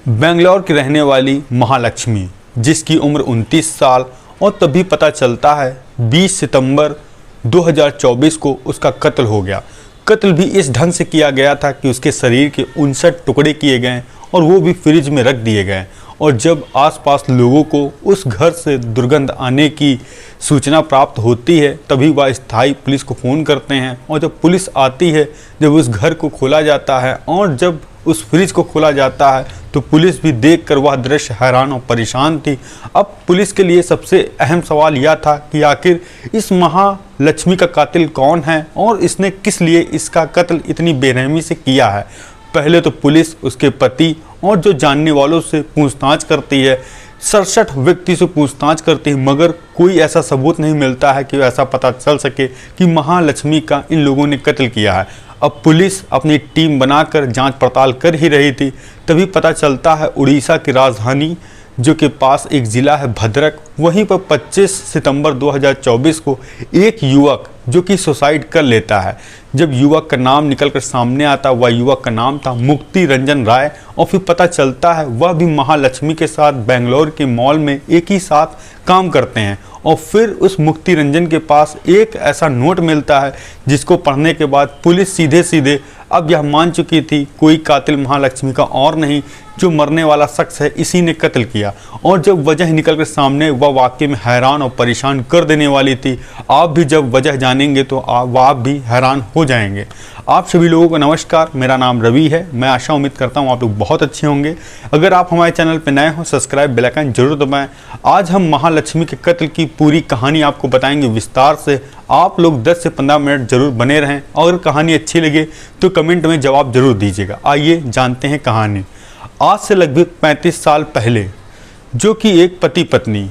बेंगलोर की रहने वाली महालक्ष्मी, जिसकी उम्र 29 साल और तभी पता चलता है 20 सितंबर 2024 को उसका कत्ल हो गया। कत्ल भी इस ढंग से किया गया था कि उसके शरीर के 59 टुकड़े किए गए और वो भी फ्रिज में रख दिए गए। और जब आसपास लोगों को उस घर से दुर्गंध आने की सूचना प्राप्त होती है तभी वह स्थायी पुलिस को फ़ोन करते हैं। और जब पुलिस आती है, जब उस घर को खोला जाता है और जब उस फ्रिज को खोला जाता है तो पुलिस भी देखकर वह दृश्य हैरान और परेशान थी। अब पुलिस के लिए सबसे अहम सवाल यह था कि आखिर इस महालक्ष्मी का कातिल कौन है और इसने किस लिए इसका कत्ल इतनी बेरहमी से किया है। पहले तो पुलिस उसके पति और जो जानने वालों से पूछताछ करती है, 67 व्यक्ति से पूछताछ करती है, मगर कोई ऐसा सबूत नहीं मिलता है कि ऐसा पता चल सके कि महालक्ष्मी का इन लोगों ने कत्ल किया है। अब पुलिस अपनी टीम बनाकर जांच पड़ताल कर ही रही थी, तभी पता चलता है उड़ीसा की राजधानी जो के पास एक ज़िला है भद्रक, वहीं पर 25 सितंबर 2024 को एक युवक जो कि सुसाइड कर लेता है। जब युवक का नाम निकलकर सामने आता, वह युवक का नाम था मुक्ति रंजन राय। और फिर पता चलता है वह भी महालक्ष्मी के साथ बेंगलोर के मॉल में एक ही साथ काम करते हैं। और फिर उस मुक्ति रंजन के पास एक ऐसा नोट मिलता है जिसको पढ़ने के बाद पुलिस सीधे सीधे अब यह मान चुकी थी कोई कातिल महालक्ष्मी का और नहीं, जो मरने वाला शख्स है इसी ने कत्ल किया। और जब वजह निकल कर सामने, वह वाकई में हैरान और परेशान कर देने वाली थी। आप भी जब वजह जानेंगे तो आप भी हैरान हो जाएंगे। आप सभी लोगों को नमस्कार, मेरा नाम रवि है। मैं आशा उम्मीद करता हूँ आप लोग बहुत अच्छे होंगे। अगर आप हमारे चैनल पर नए हो, सब्सक्राइब बेल आइकन जरूर दबाएं। आज हम महालक्ष्मी के कत्ल की पूरी कहानी आपको बताएंगे विस्तार से। आप लोग 10 से 15 मिनट जरूर बने रहें और कहानी अच्छी लगे तो कमेंट में जवाब जरूर दीजिएगा। आइए जानते हैं कहानी। आज से लगभग 35 साल पहले जो कि एक पति पत्नी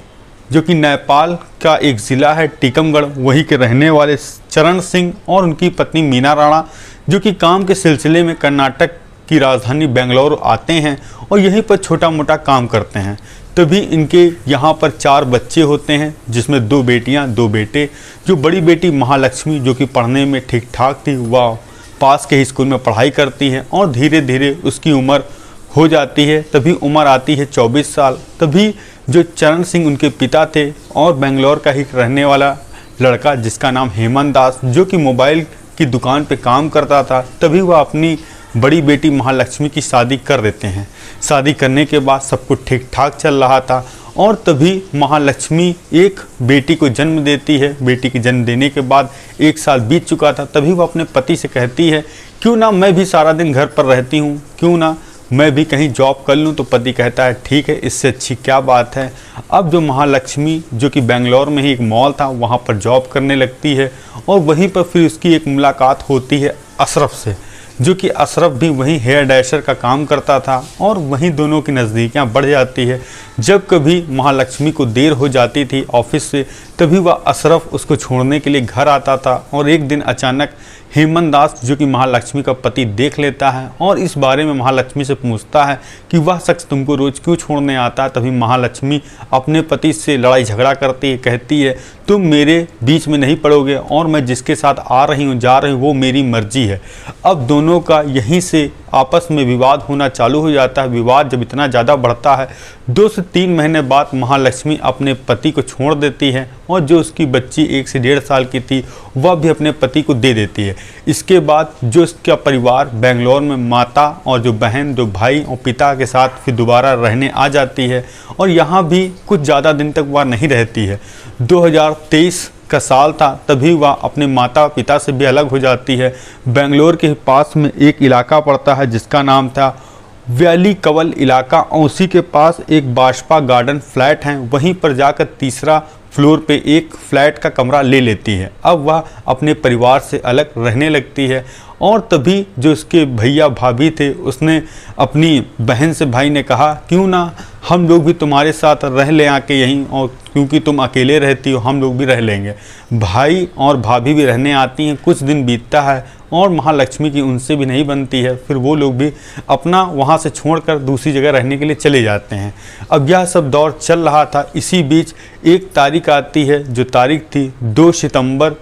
जो कि नेपाल का एक ज़िला है टीकमगढ़, वहीं के रहने वाले चरण सिंह और उनकी पत्नी मीना राणा जो कि काम के सिलसिले में कर्नाटक की राजधानी बेंगलोर आते हैं और यहीं पर छोटा मोटा काम करते हैं। तभी इनके यहाँ पर 4 बच्चे होते हैं, जिसमें 2 बेटियाँ 2 बेटे। जो बड़ी बेटी महालक्ष्मी जो कि पढ़ने में ठीक ठाक थी, वह पास के ही स्कूल में पढ़ाई करती है और धीरे धीरे उसकी उम्र हो जाती है। तभी उम्र आती है 24 साल। तभी जो चरण सिंह उनके पिता थे और बेंगलोर का ही रहने वाला लड़का जिसका नाम हेमंत दास जो कि मोबाइल की दुकान पे काम करता था, तभी वह अपनी बड़ी बेटी महालक्ष्मी की शादी कर देते हैं। शादी करने के बाद सब कुछ ठीक ठाक चल रहा था और तभी महालक्ष्मी एक बेटी को जन्म देती है। बेटी के जन्म देने के बाद 1 साल बीत चुका था। तभी वह अपने पति से कहती है क्यों ना मैं भी सारा दिन घर पर रहती हूँ, क्यों ना मैं भी कहीं जॉब कर लूँ। तो पति कहता है ठीक है, इससे अच्छी क्या बात है। अब जो महालक्ष्मी जो कि बेंगलोर में ही एक मॉल था वहाँ पर जॉब करने लगती है और वहीं पर फिर उसकी एक मुलाकात होती है अशरफ से, जो कि अशरफ भी वहीं हेयर ड्रेसर का काम करता था और वहीं दोनों की नज़दीकियाँ बढ़ जाती है। जब कभी महालक्ष्मी को देर हो जाती थी ऑफिस से, तभी वह अशरफ उसको छोड़ने के लिए घर आता था। और एक दिन अचानक हेमंत दास जो कि महालक्ष्मी का पति देख लेता है और इस बारे में महालक्ष्मी से पूछता है कि वह शख्स तुमको रोज़ क्यों छोड़ने आता है। तभी महालक्ष्मी अपने पति से लड़ाई झगड़ा करती है, कहती है तुम मेरे बीच में नहीं पड़ोगे और मैं जिसके साथ आ रही हूँ जा रही हूँ वो मेरी मर्जी है। अब दोनों का यहीं से आपस में विवाद होना चालू हो जाता है। विवाद जब इतना ज़्यादा बढ़ता है, 2 से 3 महीने बाद महालक्ष्मी अपने पति को छोड़ देती है और जो उसकी बच्ची 1 से 1.5 साल की थी वह भी अपने पति को दे देती है। इसके बाद जो उसका परिवार बेंगलोर में माता और जो बहन जो भाई और पिता के साथ फिर दोबारा रहने आ जाती है और यहाँ भी कुछ ज़्यादा दिन तक वह नहीं रहती है। 2023 का साल था, तभी वह अपने माता पिता से भी अलग हो जाती है। बेंगलोर के पास में एक इलाका पड़ता है जिसका नाम था वैली कवल इलाका और उसी के पास एक बाजपा गार्डन फ्लैट है। वहीं पर जाकर तीसरा फ्लोर पे एक फ्लैट का कमरा ले लेती है। अब वह अपने परिवार से अलग रहने लगती है और तभी जो उसके भैया भाभी थे उसने अपनी बहन से भाई ने कहा क्यों ना हम लोग भी तुम्हारे साथ रह लें आके यहीं, और क्योंकि तुम अकेले रहती हो हम लोग भी रह लेंगे। भाई और भाभी भी रहने आती हैं। कुछ दिन बीतता है और महालक्ष्मी की उनसे भी नहीं बनती है। फिर वो लोग भी अपना वहाँ से छोड़कर दूसरी जगह रहने के लिए चले जाते हैं। अब यह सब दौर चल रहा था। इसी बीच एक तारीख आती है, जो तारीख थी 2 सितंबर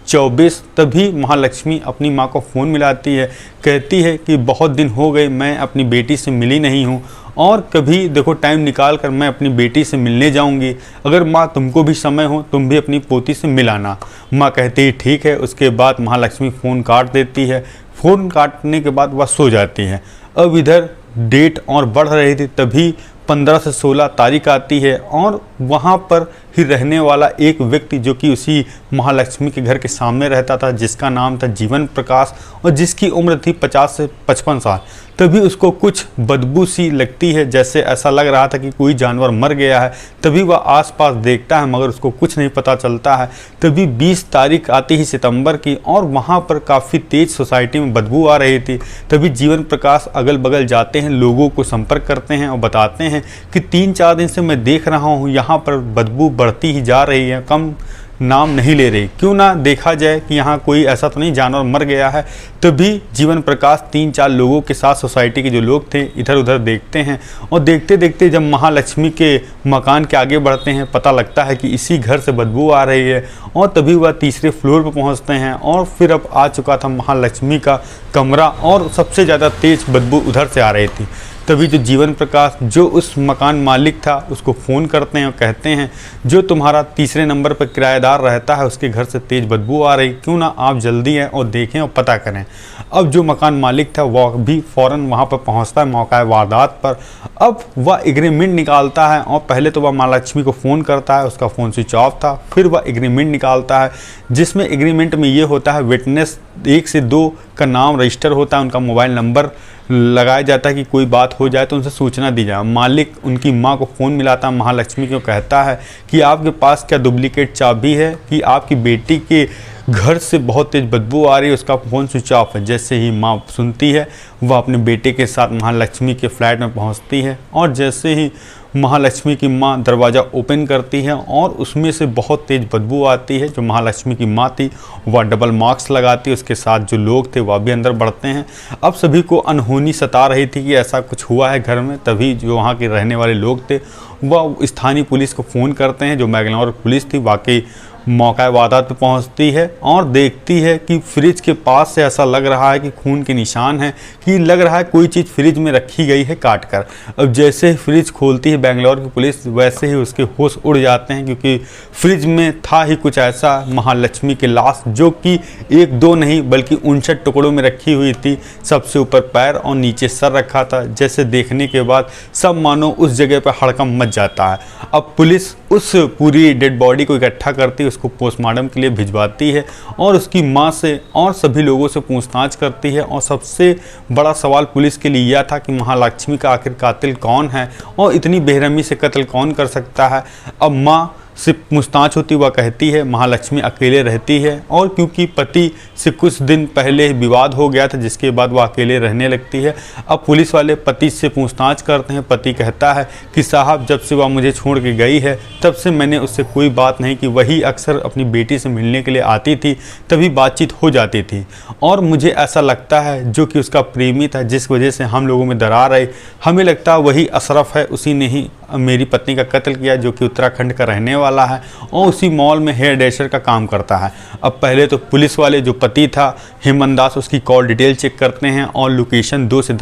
2024। तभी महालक्ष्मी अपनी माँ को फ़ोन मिलाती है, कहती है कि बहुत दिन हो गए मैं अपनी बेटी से मिली नहीं हूँ और कभी देखो टाइम निकाल कर मैं अपनी बेटी से मिलने जाऊंगी। अगर माँ तुमको भी समय हो तुम भी अपनी पोती से मिलाना। माँ कहती है ठीक है। उसके बाद महालक्ष्मी फ़ोन काट देती है। फ़ोन काटने के बाद वह सो जाती है। अब इधर डेट और बढ़ रही थी, तभी 15 से 16 तारीख आती है और वहाँ पर ही रहने वाला एक व्यक्ति जो कि उसी महालक्ष्मी के घर के सामने रहता था, जिसका नाम था जीवन प्रकाश और जिसकी उम्र थी 50 से 55 साल। तभी उसको कुछ बदबू सी लगती है, जैसे ऐसा लग रहा था कि कोई जानवर मर गया है। तभी वह आसपास देखता है मगर उसको कुछ नहीं पता चलता है। तभी 20 तारीख आती ही सितंबर की और वहाँ पर काफ़ी तेज़ सोसाइटी में बदबू आ रही थी। तभी जीवन प्रकाश अगल बगल जाते हैं, लोगों को संपर्क करते हैं और बताते हैं कि 3-4 दिन से मैं देख रहा हूँ यहाँ पर बदबू बढ़ती ही जा रही है, कम नाम नहीं ले रही। क्यों ना देखा जाए कि यहाँ कोई ऐसा तो नहीं जानवर मर गया है। तभी जीवन प्रकाश 3-4 लोगों के साथ सोसाइटी के जो लोग थे इधर उधर देखते हैं और देखते देखते जब महालक्ष्मी के मकान के आगे बढ़ते हैं, पता लगता है कि इसी घर से बदबू आ रही है और तभी वह तीसरे फ्लोर पर पहुँचते हैं और फिर अब आ चुका था महालक्ष्मी का कमरा और सबसे ज़्यादा तेज़ बदबू उधर से आ रही थी। तभी जो जीवन प्रकाश जो उस मकान मालिक था उसको फ़ोन करते हैं और कहते हैं जो तुम्हारा तीसरे नंबर पर किराएदार रहता है उसके घर से तेज़ बदबू आ रही, क्यों ना आप जल्दी हैं और देखें और पता करें। अब जो मकान मालिक था वह भी फ़ौरन वहाँ पर पहुँचता है मौका वारदात पर। अब वह एग्रीमेंट निकालता है और पहले तो वह महालक्ष्मी को फ़ोन करता है, उसका फ़ोन स्विच ऑफ था। फिर वह एग्रीमेंट निकालता है जिसमें एग्रीमेंट में ये होता है विटनेस 1 से 2 का नाम रजिस्टर होता है, उनका मोबाइल नंबर लगाया जाता है कि कोई बात हो जाए तो उनसे सूचना दी जाए। मालिक उनकी मां को फ़ोन मिलाता है, महालक्ष्मी को कहता है कि आपके पास क्या डुप्लीकेट चाबी है कि आपकी बेटी के घर से बहुत तेज़ बदबू आ रही है, उसका फ़ोन स्विच ऑफ है। जैसे ही मां सुनती है वह अपने बेटे के साथ महालक्ष्मी के फ्लैट में पहुंचती है और जैसे ही महालक्ष्मी की मां दरवाज़ा ओपन करती है और उसमें से बहुत तेज़ बदबू आती है। जो महालक्ष्मी की मां थी वह डबल मास्क लगाती है, उसके साथ जो लोग थे वह भी अंदर बढ़ते हैं। अब सभी को अनहोनी सता रही थी कि ऐसा कुछ हुआ है घर में। तभी जो वहाँ के रहने वाले लोग थे वह स्थानीय पुलिस को फ़ोन करते हैं, जो मैगलोर पुलिस थी वाकई मौका वारदात पे पहुंचती है और देखती है कि फ्रिज के पास से ऐसा लग रहा है कि खून के निशान है, कि लग रहा है कोई चीज़ फ्रिज में रखी गई है काट कर। अब जैसे ही फ्रिज खोलती है बेंगलोर की पुलिस, वैसे ही उसके होश उड़ जाते हैं क्योंकि फ्रिज में था ही कुछ ऐसा महालक्ष्मी की लाश जो कि 1-2 नहीं बल्कि 59 टुकड़ों में रखी हुई थी। सबसे ऊपर पैर और नीचे सर रखा था। जैसे देखने के बाद सब मानो उस जगह पर हड़कंप मच जाता है। अब पुलिस उस पूरी डेड बॉडी को इकट्ठा करती है, उसको पोस्टमार्टम के लिए भिजवाती है और उसकी मां से और सभी लोगों से पूछताछ करती है। और सबसे बड़ा सवाल पुलिस के लिए यह था कि महालक्ष्मी का आखिर कातिल कौन है और इतनी बेरहमी से कत्ल कौन कर सकता है। अब मां से पूछताछ होती, वह कहती है महालक्ष्मी अकेले रहती है और क्योंकि पति से कुछ दिन पहले विवाद हो गया था जिसके बाद वह अकेले रहने लगती है। अब पुलिस वाले पति से पूछताछ करते हैं। पति कहता है कि साहब जब से वह मुझे छोड़ के गई है तब से मैंने उससे कोई बात नहीं की, वही अक्सर अपनी बेटी से मिलने के लिए आती थी, तभी बातचीत हो जाती थी और मुझे ऐसा लगता है जो कि उसका प्रेमी था जिस वजह से हम लोगों में दरार आई, हमें लगता है वही अशरफ है, उसी ने ही मेरी पत्नी का कत्ल किया जो कि उत्तराखंड का रहने वाला है और उसी मॉल में हेयर ड्रेसर का काम करता है। अब पहले तो पुलिस वाले जो पति था हेमंत दास उसकी कॉल डिटेल चेक करते हैं और लोकेशन 2 से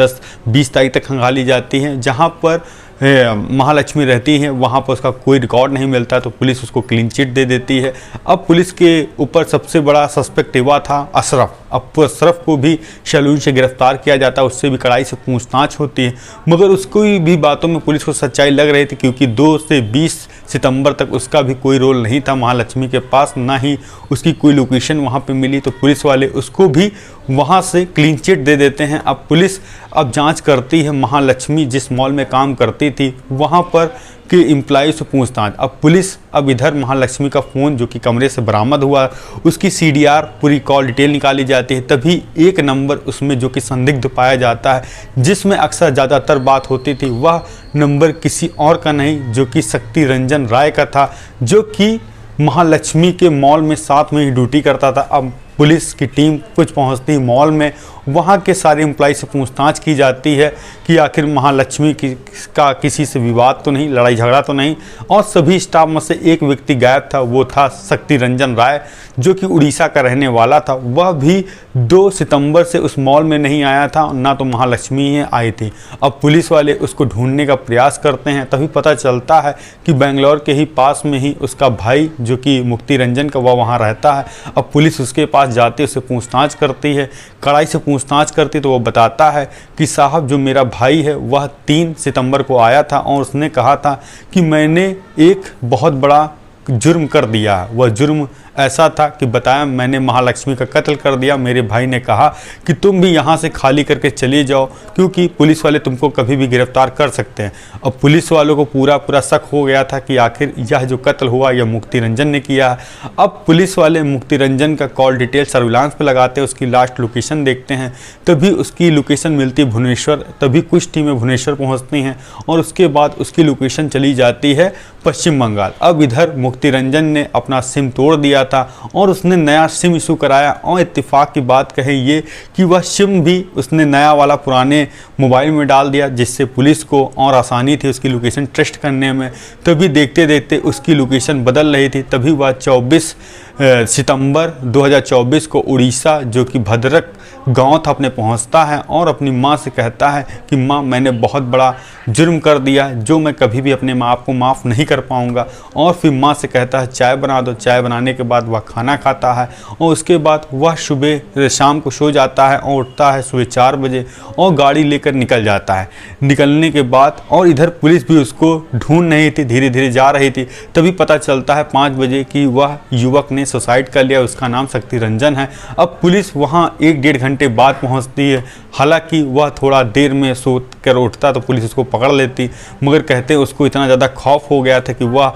20 तारीख तक खंगाली जाती है। जहां पर महालक्ष्मी रहती है वहाँ पर उसका कोई रिकॉर्ड नहीं मिलता तो पुलिस उसको क्लीन चिट दे देती है। अब पुलिस के ऊपर सबसे बड़ा सस्पेक्ट हुआ था अशरफ। अब अशरफ को भी सैलून से गिरफ्तार किया जाता है, उससे भी कड़ाई से पूछताछ होती है मगर उसको भी बातों में पुलिस को सच्चाई लग रही थी क्योंकि 2 से 20 सितंबर तक उसका भी कोई रोल नहीं था महालक्ष्मी के पास, ना ही उसकी कोई लोकेशन वहाँ पे मिली। तो पुलिस वाले उसको भी वहाँ से क्लीन चिट दे देते हैं। अब पुलिस अब जांच करती है महालक्ष्मी जिस मॉल में काम करती थी वहाँ पर के एम्प्लॉय से पूछताछ। अब पुलिस अब इधर महालक्ष्मी का फ़ोन जो कि कमरे से बरामद हुआ उसकी CDR पूरी कॉल डिटेल निकाली जाती है। तभी एक नंबर उसमें जो कि संदिग्ध पाया जाता है जिसमें अक्सर ज़्यादातर बात होती थी, वह नंबर किसी और का नहीं जो कि शक्ति रंजन राय का था जो कि महालक्ष्मी के मॉल में साथ में ही ड्यूटी करता था। अब पुलिस की टीम कुछ पहुंचती मॉल में वहाँ के सारे एम्प्लॉय से पूछताछ की जाती है कि आखिर महालक्ष्मी का किसी से विवाद तो नहीं, लड़ाई झगड़ा तो नहीं। और सभी स्टाफ में से एक व्यक्ति गायब था, वो था शक्ति रंजन राय, जो कि उड़ीसा का रहने वाला था। वह भी 2 सितंबर से उस मॉल में नहीं आया था, ना तो महालक्ष्मी ही आई थी। अब पुलिस वाले उसको ढूंढने का प्रयास करते हैं, तभी पता चलता है कि बेंगलोर के ही पास में ही उसका भाई जो कि मुक्ति रंजन का, वह वहाँ रहता है। अब पुलिस उसके पास जाती है, उससे पूछताछ करती है, कड़ाई से पूछताछ करती तो वो बताता है कि साहब जो मेरा भाई है वह 3 सितंबर को आया था और उसने कहा था कि मैंने एक बहुत बड़ा जुर्म कर दिया। वह जुर्म ऐसा था कि बताया मैंने महालक्ष्मी का कत्ल कर दिया। मेरे भाई ने कहा कि तुम भी यहाँ से खाली करके चले जाओ, क्योंकि पुलिस वाले तुमको कभी भी गिरफ्तार कर सकते हैं। अब पुलिस वालों को पूरा शक हो गया था कि आखिर यह जो कत्ल हुआ यह मुक्ति रंजन ने किया है। अब पुलिस वाले मुक्ति रंजन का कॉल डिटेल सर्विलांस पे लगाते हैं, उसकी लास्ट लोकेशन देखते हैं, तभी उसकी लोकेशन मिलती है भुवनेश्वर। तभी कुछ टीमें भुवनेश्वर पहुँचती हैं और उसके बाद उसकी लोकेशन चली जाती है पश्चिम बंगाल। अब इधर मुक्ति रंजन ने अपना सिम तोड़ दिया था और उसने नया सिम इशू कराया। और इत्तेफाक की बात कहे ये कि वह सिम भी उसने नया वाला पुराने मोबाइल में डाल दिया, जिससे पुलिस को और आसानी थी उसकी लोकेशन ट्रेस करने में। तभी देखते देखते उसकी लोकेशन बदल रही थी। तभी वह 24 सितंबर 2024 को उड़ीसा जो कि भद्रक गांव था अपने पहुंचता है और अपनी मां से कहता है कि मां मैंने बहुत बड़ा जुर्म कर दिया जो मैं कभी भी अपने माँ को माफ़ नहीं कर पाऊंगा। और फिर मां से कहता है चाय बना दो। चाय बनाने के बाद वह खाना खाता है और उसके बाद वह सुबह शाम को सो जाता है और उठता है सुबह 4 बजे और गाड़ी लेकर निकल जाता है। निकलने के बाद और इधर पुलिस भी उसको ढूंढ नहीं थी, धीरे धीरे जा रही थी। तभी पता चलता है 5 बजे कि वह युवक ने सुसाइड कर लिया, उसका नाम शक्ति रंजन है। अब पुलिस वहाँ 1-1.5 घंटे बाद पहुँचती है। हालांकि वह थोड़ा देर में सो कर उठता तो पुलिस उसको पकड़ लेती, मगर कहते उसको इतना ज़्यादा खौफ हो गया था कि वह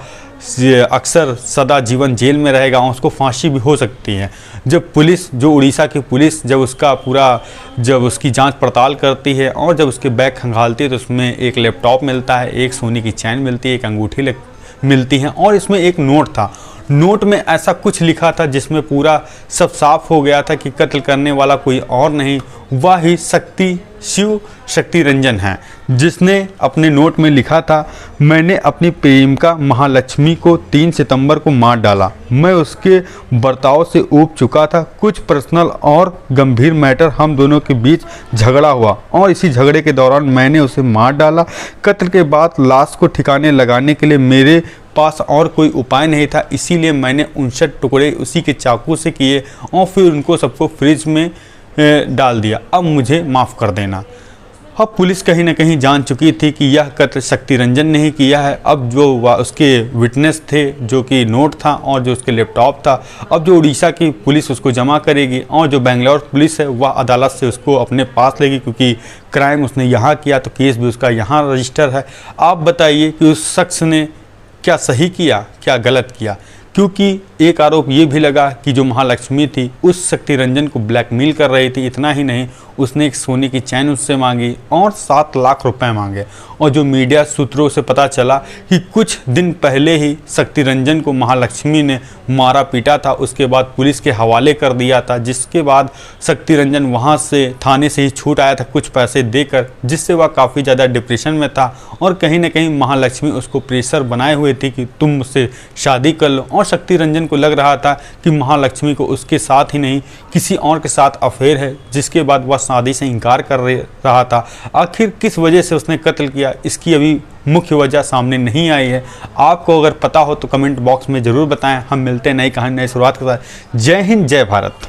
अक्सर सदा जीवन जेल में रहेगा और उसको फांसी भी हो सकती है। जब पुलिस जो उड़ीसा की पुलिस जब उसकी जांच पड़ताल करती है और जब उसके बैग खंगालती है तो उसमें एक लैपटॉप मिलता है, एक सोने की चैन मिलती है, एक अंगूठी मिलती है और इसमें एक नोट था। नोट में ऐसा कुछ लिखा था जिसमें पूरा सब साफ हो गया था कि कत्ल करने वाला कोई और नहीं, वह ही शक्ति रंजन है, जिसने अपने नोट में लिखा था मैंने अपनी प्रेमिका महालक्ष्मी को 3 सितंबर को मार डाला। मैं उसके बर्ताव से ऊब चुका था। कुछ पर्सनल और गंभीर मैटर हम दोनों के बीच झगड़ा हुआ और इसी झगड़े के दौरान मैंने उसे मार डाला। कत्ल के बाद लाश को ठिकाने लगाने के लिए मेरे पास और कोई उपाय नहीं था, इसीलिए मैंने 59 टुकड़े उसी के चाकू से किए और फिर उनको सबको फ्रिज में डाल दिया। अब मुझे माफ़ कर देना। अब पुलिस कहीं ना कहीं जान चुकी थी कि यह कत्ल शक्ति रंजन ने ही किया है। अब जो उसके विटनेस थे जो कि नोट था और जो उसके लैपटॉप था, अब जो उड़ीसा की पुलिस उसको जमा करेगी और जो बेंगलोर पुलिस है वह अदालत से उसको अपने पास लेगी, क्योंकि क्राइम उसने यहाँ किया तो केस भी उसका यहाँ रजिस्टर है। आप बताइए कि उस शख्स ने क्या सही किया क्या गलत किया, क्योंकि एक आरोप ये भी लगा कि जो महालक्ष्मी थी उस शक्ति रंजन को ब्लैकमेल कर रही थी। इतना ही नहीं, उसने एक सोने की चैन उससे मांगी और 7 लाख रुपए मांगे। और जो मीडिया सूत्रों से पता चला कि कुछ दिन पहले ही शक्ति रंजन को महालक्ष्मी ने मारा पीटा था, उसके बाद पुलिस के हवाले कर दिया था, जिसके बाद शक्ति रंजन वहाँ से थाने से ही छूट आया था कुछ पैसे देकर, जिससे वह काफ़ी ज़्यादा डिप्रेशन में था। और कहीं ना कहीं महालक्ष्मी उसको प्रेशर बनाए हुए थी कि तुम मुझसे शादी कर लो। और शक्ति रंजन को लग रहा था कि महालक्ष्मी को उसके साथ ही नहीं किसी और के साथ अफेयर है, जिसके बाद वह शादी से इनकार कर रहा था। आखिर किस वजह से उसने कत्ल किया, इसकी अभी मुख्य वजह सामने नहीं आई है। आपको अगर पता हो तो कमेंट बॉक्स में ज़रूर बताएं। हम मिलते हैं नई कहानी नई शुरुआत के साथ। जय हिंद, जय भारत।